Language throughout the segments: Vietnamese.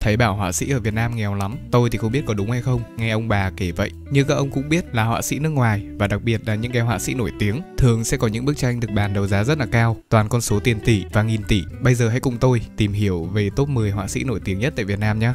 Thấy bảo họa sĩ ở Việt Nam nghèo lắm. Tôi thì không biết có đúng hay không, nghe ông bà kể vậy. Như các ông cũng biết là họa sĩ nước ngoài, và đặc biệt là những cái họa sĩ nổi tiếng, thường sẽ có những bức tranh được bán đấu giá rất là cao, toàn con số tiền tỷ và nghìn tỷ. Bây giờ hãy cùng tôi tìm hiểu về top 10 họa sĩ nổi tiếng nhất tại Việt Nam nhé.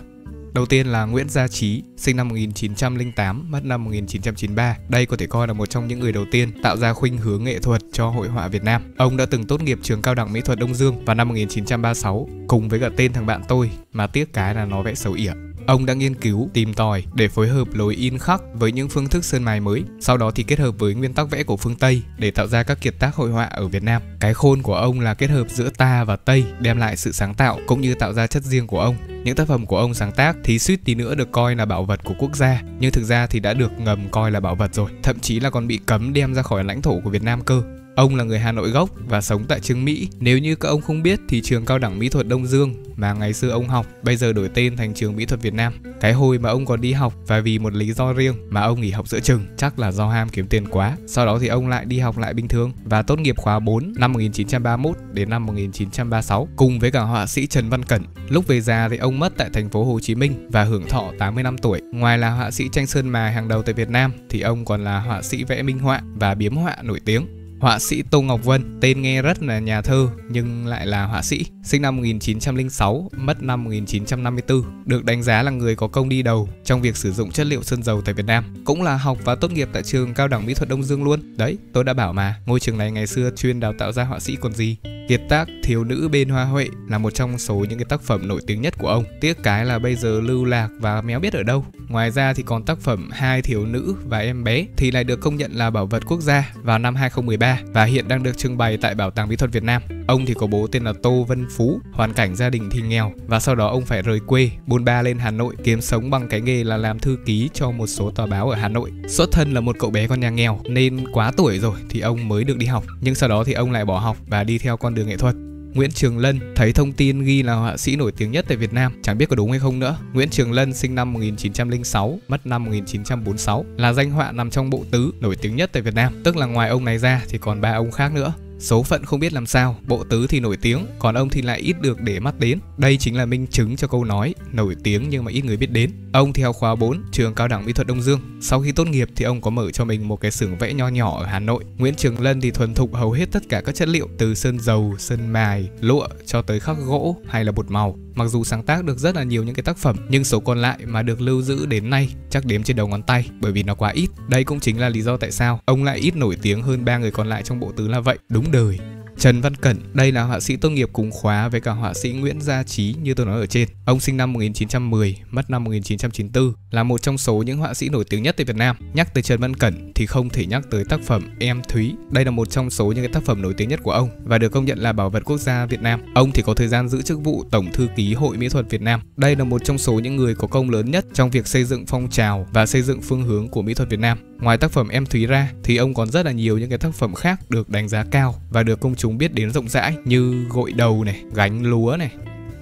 Đầu tiên là Nguyễn Gia Trí, sinh năm 1908, mất năm 1993. Đây có thể coi là một trong những người đầu tiên tạo ra khuynh hướng nghệ thuật cho hội họa Việt Nam. Ông đã từng tốt nghiệp trường Cao đẳng Mỹ thuật Đông Dương vào năm 1936, cùng với cả tên thằng bạn tôi, mà tiếc cái là nó vẽ xấu ỉa. Ông đã nghiên cứu, tìm tòi để phối hợp lối in khắc với những phương thức sơn mài mới, sau đó thì kết hợp với nguyên tắc vẽ của phương Tây để tạo ra các kiệt tác hội họa ở Việt Nam. Cái khôn của ông là kết hợp giữa ta và Tây, đem lại sự sáng tạo cũng như tạo ra chất riêng của ông. Những tác phẩm của ông sáng tác thì suýt tí nữa được coi là bảo vật của quốc gia, nhưng thực ra thì đã được ngầm coi là bảo vật rồi, thậm chí là còn bị cấm đem ra khỏi lãnh thổ của Việt Nam cơ. Ông là người Hà Nội gốc và sống tại Chương Mỹ. Nếu như các ông không biết thì trường Cao đẳng Mỹ thuật Đông Dương mà ngày xưa ông học bây giờ đổi tên thành trường Mỹ thuật Việt Nam. Cái hồi mà ông còn đi học và vì một lý do riêng mà ông nghỉ học giữa chừng, chắc là do ham kiếm tiền quá. Sau đó thì ông lại đi học lại bình thường và tốt nghiệp khóa 4 năm 1931 đến năm 1936 cùng với cả họa sĩ Trần Văn Cẩn. Lúc về già thì ông mất tại thành phố Hồ Chí Minh và hưởng thọ 80 năm tuổi. Ngoài là họa sĩ tranh sơn mài hàng đầu tại Việt Nam thì ông còn là họa sĩ vẽ minh họa và biếm họa nổi tiếng. Họa sĩ Tô Ngọc Vân, tên nghe rất là nhà thơ nhưng lại là họa sĩ, sinh năm 1906, mất năm 1954, được đánh giá là người có công đi đầu trong việc sử dụng chất liệu sơn dầu tại Việt Nam. Cũng là học và tốt nghiệp tại trường Cao đẳng Mỹ thuật Đông Dương luôn. Đấy, tôi đã bảo mà, ngôi trường này ngày xưa chuyên đào tạo ra họa sĩ còn gì. Kiệt tác Thiếu nữ bên hoa huệ là một trong số những cái tác phẩm nổi tiếng nhất của ông. Tiếc cái là bây giờ lưu lạc và méo biết ở đâu. Ngoài ra thì còn tác phẩm Hai thiếu nữ và em bé thì lại được công nhận là bảo vật quốc gia vào năm 2013 và hiện đang được trưng bày tại Bảo tàng Mỹ thuật Việt Nam. Ông thì có bố tên là Tô Vân Phú, hoàn cảnh gia đình thì nghèo và sau đó ông phải rời quê bôn ba lên Hà Nội kiếm sống bằng cái nghề là làm thư ký cho một số tòa báo ở Hà Nội. Xuất thân là một cậu bé con nhà nghèo nên quá tuổi rồi thì ông mới được đi học, nhưng sau đó thì ông lại bỏ học và đi theo con đường nghệ thuật. Nguyễn Trường Lân, thấy thông tin ghi là họa sĩ nổi tiếng nhất tại Việt Nam, chẳng biết có đúng hay không nữa. Nguyễn Trường Lân sinh năm 1906, mất năm 1946, là danh họa nằm trong bộ tứ nổi tiếng nhất tại Việt Nam, tức là ngoài ông này ra thì còn 3 ông khác nữa. Số phận không biết làm sao, bộ tứ thì nổi tiếng, còn ông thì lại ít được để mắt đến. Đây chính là minh chứng cho câu nói nổi tiếng nhưng mà ít người biết đến. Ông theo khóa 4 trường Cao đẳng Mỹ thuật Đông Dương. Sau khi tốt nghiệp thì ông có mở cho mình một cái xưởng vẽ nho nhỏ ở Hà Nội. Nguyễn Trường Lân thì thuần thục hầu hết tất cả các chất liệu, từ sơn dầu, sơn mài, lụa cho tới khắc gỗ hay là bột màu. Mặc dù sáng tác được rất là nhiều những cái tác phẩm, nhưng số còn lại mà được lưu giữ đến nay chắc đếm trên đầu ngón tay, bởi vì nó quá ít. Đây cũng chính là lý do tại sao ông lại ít nổi tiếng hơn 3 người còn lại trong bộ tứ là vậy. Đúng đời. Trần Văn Cẩn, đây là họa sĩ tốt nghiệp cùng khóa với cả họa sĩ Nguyễn Gia Trí như tôi nói ở trên. Ông sinh năm 1910, mất năm 1994, là một trong số những họa sĩ nổi tiếng nhất tại Việt Nam. Nhắc tới Trần Văn Cẩn thì không thể nhắc tới tác phẩm Em Thúy. Đây là một trong số những cái tác phẩm nổi tiếng nhất của ông và được công nhận là bảo vật quốc gia Việt Nam. Ông thì có thời gian giữ chức vụ Tổng thư ký Hội Mỹ thuật Việt Nam. Đây là một trong số những người có công lớn nhất trong việc xây dựng phong trào và xây dựng phương hướng của mỹ thuật Việt Nam. Ngoài tác phẩm Em Thúy ra thì ông còn rất là nhiều những cái tác phẩm khác được đánh giá cao và được công chúng biết đến rộng rãi, như Gội đầu này, Gánh lúa này.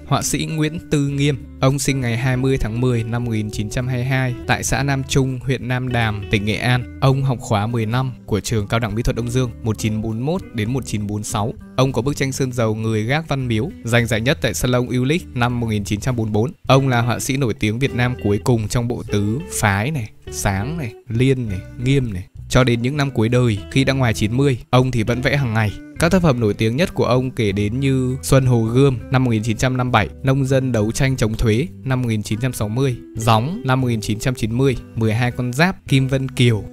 Họa sĩ Nguyễn Tư Nghiêm, ông sinh ngày 20 tháng 10 năm 1922 tại xã Nam Trung, huyện Nam Đàn, tỉnh Nghệ An. Ông học khóa 10 năm của trường Cao đẳng Mỹ thuật Đông Dương 1941 đến 1946. Ông có bức tranh sơn dầu Người gác Văn Miếu giành giải nhất tại Salon Ulrich năm 1944. Ông là họa sĩ nổi tiếng Việt Nam cuối cùng trong bộ tứ Phái này, Sáng này, Liên này, Nghiêm này. Cho đến những năm cuối đời, khi đã ngoài 90, ông thì vẫn vẽ hàng ngày. Các tác phẩm nổi tiếng nhất của ông kể đến như Xuân Hồ Gươm năm 1957, Nông dân đấu tranh chống thuế năm 1960, Gióng năm 1990, 12 con giáp, Kim Vân Kiều.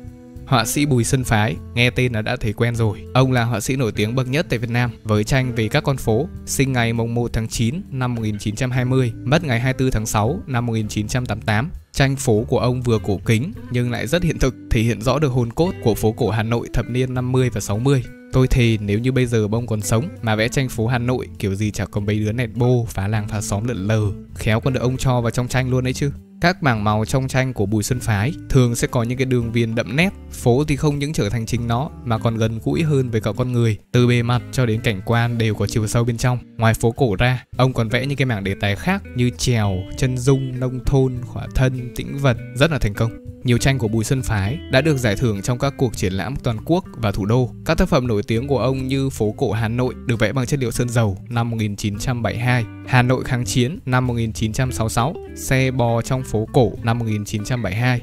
Họa sĩ Bùi Xuân Phái, nghe tên là đã thấy quen rồi. Ông là họa sĩ nổi tiếng bậc nhất tại Việt Nam với tranh về các con phố, sinh ngày mùng 1 tháng 9 năm 1920, mất ngày 24 tháng 6 năm 1988. Tranh phố của ông vừa cổ kính nhưng lại rất hiện thực, thể hiện rõ được hồn cốt của phố cổ Hà Nội thập niên 50 và 60. Tôi thề nếu như bây giờ ông còn sống mà vẽ tranh phố Hà Nội kiểu gì chả có mấy đứa nẹt bô phá làng phá xóm lượn lờ, khéo còn được ông cho vào trong tranh luôn đấy chứ. Các mảng màu trong tranh của Bùi Xuân Phái thường sẽ có những cái đường viền đậm nét. Phố thì không những trở thành chính nó mà còn gần gũi hơn với cả con người. Từ bề mặt cho đến cảnh quan đều có chiều sâu bên trong. Ngoài phố cổ ra, ông còn vẽ những cái mảng đề tài khác như chèo, chân dung, nông thôn, khỏa thân, tĩnh vật, rất là thành công. Nhiều tranh của Bùi Xuân Phái đã được giải thưởng trong các cuộc triển lãm toàn quốc và thủ đô. Các tác phẩm nổi tiếng của ông như Phố cổ Hà Nội được vẽ bằng chất liệu sơn dầu năm 1972, Hà Nội kháng chiến năm 1966, Xe bò trong phố cổ năm 1972.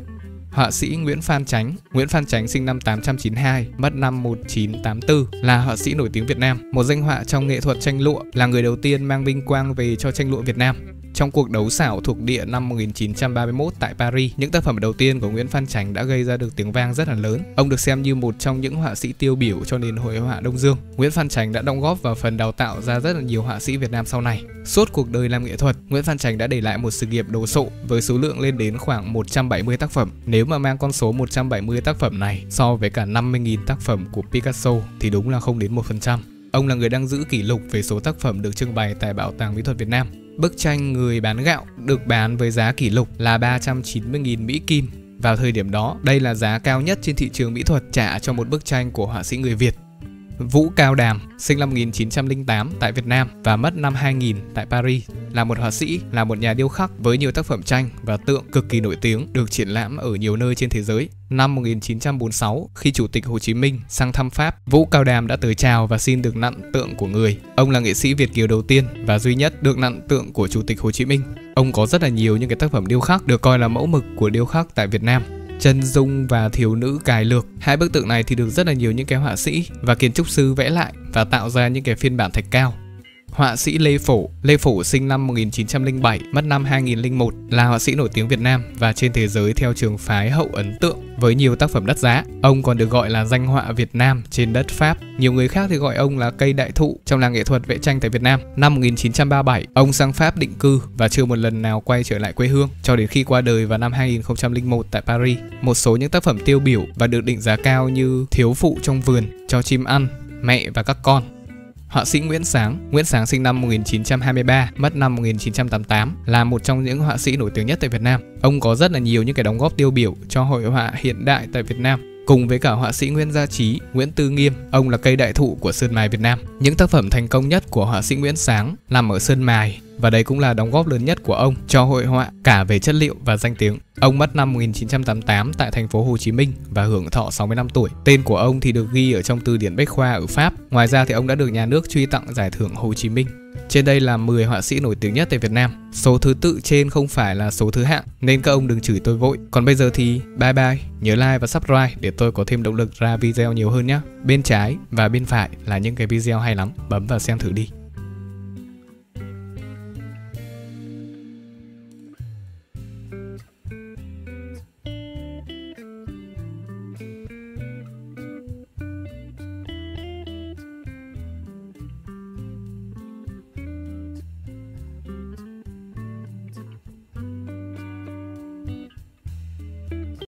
Họa sĩ Nguyễn Phan Chánh sinh năm 892, mất năm 1984, là họa sĩ nổi tiếng Việt Nam, một danh họa trong nghệ thuật tranh lụa, là người đầu tiên mang vinh quang về cho tranh lụa Việt Nam. Trong cuộc đấu xảo thuộc địa năm 1931 tại Paris, những tác phẩm đầu tiên của Nguyễn Phan Chánh đã gây ra được tiếng vang rất là lớn. Ông được xem như một trong những họa sĩ tiêu biểu cho nền hội họa Đông Dương. Nguyễn Phan Chánh đã đóng góp vào phần đào tạo ra rất là nhiều họa sĩ Việt Nam sau này. Suốt cuộc đời làm nghệ thuật, Nguyễn Phan Chánh đã để lại một sự nghiệp đồ sộ với số lượng lên đến khoảng 170 tác phẩm. Nếu mà mang con số 170 tác phẩm này so với cả 50.000 tác phẩm của Picasso thì đúng là không đến 1%. Ông là người đang giữ kỷ lục về số tác phẩm được trưng bày tại Bảo tàng Mỹ thuật Việt Nam. Bức tranh Người bán gạo được bán với giá kỷ lục là 390.000 Mỹ Kim. Vào thời điểm đó, đây là giá cao nhất trên thị trường mỹ thuật trả cho một bức tranh của họa sĩ người Việt. Vũ Cao Đàm, sinh năm 1908 tại Việt Nam và mất năm 2000 tại Paris, là một họa sĩ, là một nhà điêu khắc với nhiều tác phẩm tranh và tượng cực kỳ nổi tiếng, được triển lãm ở nhiều nơi trên thế giới. Năm 1946, khi Chủ tịch Hồ Chí Minh sang thăm Pháp, Vũ Cao Đàm đã tới chào và xin được nặn tượng của người. Ông là nghệ sĩ Việt kiều đầu tiên và duy nhất được nặn tượng của Chủ tịch Hồ Chí Minh. Ông có rất là nhiều những cái tác phẩm điêu khắc được coi là mẫu mực của điêu khắc tại Việt Nam. Chân dung và thiếu nữ cài lược. Hai bức tượng này thì được rất là nhiều những cái họa sĩ và kiến trúc sư vẽ lại và tạo ra những cái phiên bản thạch cao. Họa sĩ Lê Phổ sinh năm 1907, mất năm 2001, là họa sĩ nổi tiếng Việt Nam và trên thế giới theo trường phái hậu ấn tượng với nhiều tác phẩm đắt giá. Ông còn được gọi là danh họa Việt Nam trên đất Pháp. Nhiều người khác thì gọi ông là cây đại thụ trong làng nghệ thuật vẽ tranh tại Việt Nam. Năm 1937, ông sang Pháp định cư và chưa một lần nào quay trở lại quê hương cho đến khi qua đời vào năm 2001 tại Paris. Một số những tác phẩm tiêu biểu và được định giá cao như Thiếu phụ trong vườn, Cho chim ăn, Mẹ và các con. Họa sĩ Nguyễn Sáng sinh năm 1923, mất năm 1988, là một trong những họa sĩ nổi tiếng nhất tại Việt Nam. Ông có rất là nhiều những cái đóng góp tiêu biểu cho hội họa hiện đại tại Việt Nam. Cùng với cả họa sĩ Nguyễn Gia Trí, Nguyễn Tư Nghiêm, ông là cây đại thụ của sơn mài Việt Nam. Những tác phẩm thành công nhất của họa sĩ Nguyễn Sáng nằm ở sơn mài và đây cũng là đóng góp lớn nhất của ông cho hội họa cả về chất liệu và danh tiếng. Ông mất năm 1988 tại thành phố Hồ Chí Minh và hưởng thọ 65 tuổi. Tên của ông thì được ghi ở trong từ điển Bách khoa ở Pháp. Ngoài ra thì ông đã được nhà nước truy tặng giải thưởng Hồ Chí Minh. Trên đây là 10 họa sĩ nổi tiếng nhất tại Việt Nam. Số thứ tự trên không phải là số thứ hạng nên các ông đừng chửi tôi vội. Còn bây giờ thì bye bye, nhớ like và subscribe để tôi có thêm động lực ra video nhiều hơn nhé. Bên trái và bên phải là những cái video hay lắm, bấm vào xem thử đi.